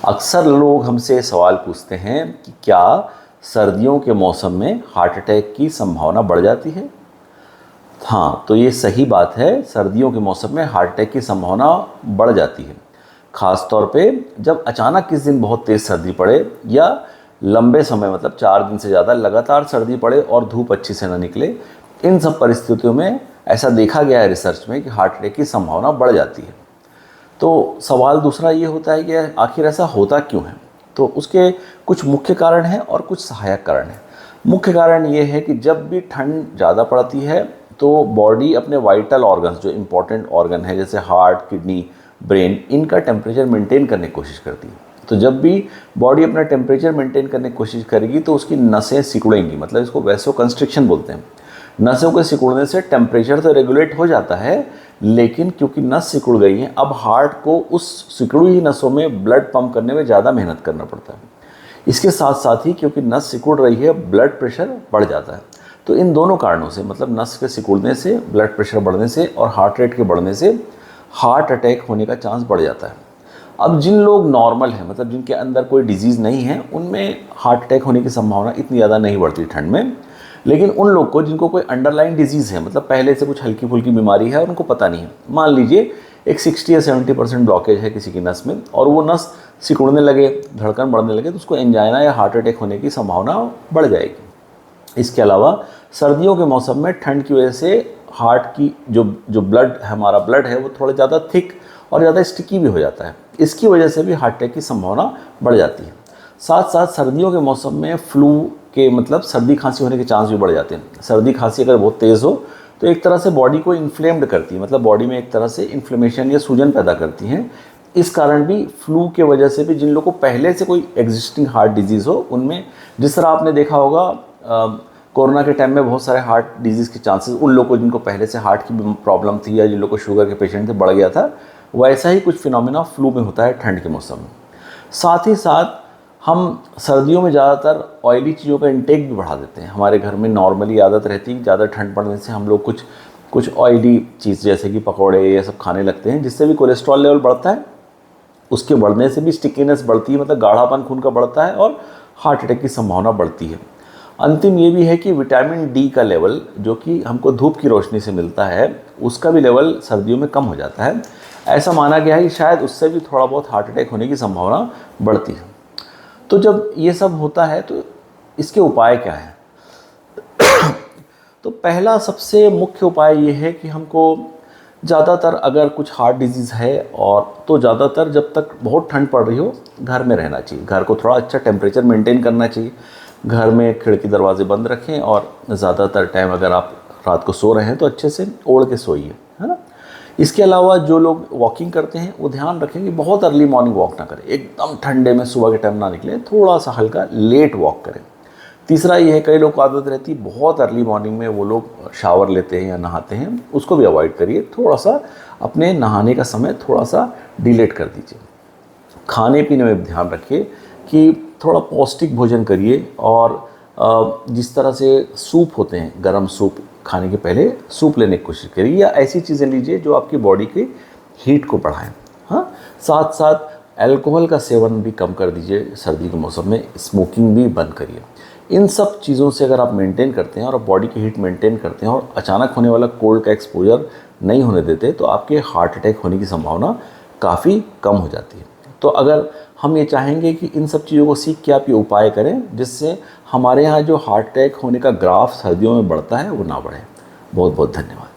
अक्सर लोग हमसे सवाल पूछते हैं कि क्या सर्दियों के मौसम में हार्ट अटैक की संभावना बढ़ जाती है। हाँ, तो ये सही बात है, सर्दियों के मौसम में हार्ट अटैक की संभावना बढ़ जाती है। ख़ास तौर पे जब अचानक किस दिन बहुत तेज़ सर्दी पड़े या लंबे समय मतलब 4 दिन से ज़्यादा लगातार सर्दी पड़े और धूप अच्छी से ना निकले। इन सब परिस्थितियों में ऐसा देखा गया है रिसर्च में कि हार्ट अटैक की संभावना बढ़ जाती है। तो सवाल दूसरा ये होता है कि आखिर ऐसा होता क्यों है। तो उसके कुछ मुख्य कारण हैं और कुछ सहायक कारण हैं। मुख्य कारण ये है कि जब भी ठंड ज़्यादा पड़ती है तो बॉडी अपने वाइटल ऑर्गन्स, जो इम्पॉर्टेंट ऑर्गन है जैसे हार्ट, किडनी, ब्रेन, इनका टेम्परेचर मेंटेन करने की कोशिश करती है। तो जब भी बॉडी अपना टेम्परेचर मेंटेन करने की कोशिश करेगी तो उसकी नसें सिकुड़ेंगी, मतलब इसको वैसोकंस्ट्रिक्शन बोलते हैं। नसों के सिकुड़ने से टेम्परेचर तो रेगुलेट हो जाता है, लेकिन क्योंकि नस सिकुड़ गई है अब हार्ट को उस सिकुड़ी हुई नसों में ब्लड पंप करने में ज़्यादा मेहनत करना पड़ता है। इसके साथ साथ ही क्योंकि नस सिकुड़ रही है ब्लड प्रेशर बढ़ जाता है। तो इन दोनों कारणों से, मतलब नस के सिकुड़ने से, ब्लड प्रेशर बढ़ने से और हार्ट रेट के बढ़ने से हार्ट अटैक होने का चांस बढ़ जाता है। अब जिन लोग नॉर्मल हैं, मतलब जिनके अंदर कोई डिजीज़ नहीं है, उनमें हार्ट अटैक होने की संभावना इतनी ज़्यादा नहीं बढ़ती ठंड में। लेकिन उन लोग को जिनको कोई अंडरलाइन डिजीज़ है, मतलब पहले से कुछ हल्की फुल्की बीमारी है और उनको पता नहीं है, मान लीजिए एक 60 या 70% ब्लॉकेज है किसी की नस में और वो नस सिकुड़ने लगे, धड़कन बढ़ने लगे, तो उसको एंजाइना या हार्ट अटैक होने की संभावना बढ़ जाएगी। इसके अलावा सर्दियों के मौसम में ठंड की वजह से हार्ट की जो ब्लड है, हमारा ब्लड है, वो थोड़ा ज़्यादा थिक और ज़्यादा स्टिकी भी हो जाता है। इसकी वजह से भी हार्ट अटैक की संभावना बढ़ जाती है। साथ साथ सर्दियों के मौसम में फ्लू के, मतलब सर्दी खांसी होने के चांस भी बढ़ जाते हैं। सर्दी खांसी अगर बहुत तेज़ हो तो एक तरह से बॉडी को इन्फ्लेम्ड करती है, मतलब बॉडी में एक तरह से इन्फ्लेमेशन या सूजन पैदा करती हैं। इस कारण भी फ्लू के वजह से भी जिन लोगों को पहले से कोई एग्जिस्टिंग हार्ट डिजीज़ हो, उनमें जिस तरह आपने देखा होगा कोरोना के टाइम में बहुत सारे हार्ट डिजीज़ के चांसेस उन लोगों को जिनको पहले से हार्ट की प्रॉब्लम थी या जिन लोगों को शुगर के पेशेंट थे बढ़ गया था, वैसा ही कुछ फिनोमिना फ्लू में होता है ठंड के मौसम में। साथ ही साथ हम सर्दियों में ज़्यादातर ऑयली चीज़ों का इंटेक भी बढ़ा देते हैं। हमारे घर में नॉर्मली आदत रहती है, ज़्यादा ठंड पड़ने से हम लोग कुछ ऑयली चीज़ जैसे कि पकौड़े ये सब खाने लगते हैं, जिससे भी कोलेस्ट्रॉल लेवल बढ़ता है। उसके बढ़ने से भी स्टिकीनेस बढ़ती है, मतलब गाढ़ापन खून का बढ़ता है और हार्ट अटैक की संभावना बढ़ती है। अंतिम ये भी है कि विटामिन डी का लेवल, जो कि हमको धूप की रोशनी से मिलता है, उसका भी लेवल सर्दियों में कम हो जाता है। ऐसा माना गया है कि शायद उससे भी थोड़ा बहुत हार्ट अटैक होने की संभावना बढ़ती है। तो जब ये सब होता है तो इसके उपाय क्या हैं? तो पहला सबसे मुख्य उपाय ये है कि हमको ज़्यादातर अगर कुछ हार्ट डिजीज़ है और तो ज़्यादातर जब तक बहुत ठंड पड़ रही हो घर में रहना चाहिए। घर को थोड़ा अच्छा टेम्परेचर मेंटेन करना चाहिए। घर में खिड़की दरवाजे बंद रखें और ज़्यादातर टाइम अगर आप रात को सो रहे हैं तो अच्छे से ओढ़ के सोइए, है ना। इसके अलावा जो लोग वॉकिंग करते हैं वो ध्यान रखें कि बहुत अर्ली मॉर्निंग वॉक ना करें, एकदम ठंडे में सुबह के टाइम ना निकलें, थोड़ा सा हल्का लेट वॉक करें। तीसरा ये है, कई लोग को आदत रहती है बहुत अर्ली मॉर्निंग में वो लोग शावर लेते हैं या नहाते हैं, उसको भी अवॉइड करिए। थोड़ा सा अपने नहाने का समय थोड़ा सा डिलेट कर दीजिए। खाने पीने में ध्यान रखिए कि थोड़ा पौष्टिक भोजन करिए और जिस तरह से सूप होते हैं, गर्म सूप खाने के पहले सूप लेने की कोशिश करिए या ऐसी चीज़ें लीजिए जो आपकी बॉडी की हीट को बढ़ाएं। हाँ, साथ साथ अल्कोहल का सेवन भी कम कर दीजिए। सर्दी के मौसम में स्मोकिंग भी बंद करिए। इन सब चीज़ों से अगर आप मेंटेन करते हैं और बॉडी की हीट मेंटेन करते हैं और अचानक होने वाला कोल्ड का एक्सपोजर नहीं होने देते, तो आपके हार्ट अटैक होने की संभावना काफ़ी कम हो जाती है। तो अगर हम ये चाहेंगे कि इन सब चीज़ों को सीख के आप ये उपाय करें जिससे हमारे यहाँ जो हार्ट अटैक होने का ग्राफ सर्दियों में बढ़ता है वो ना बढ़े। बहुत बहुत धन्यवाद।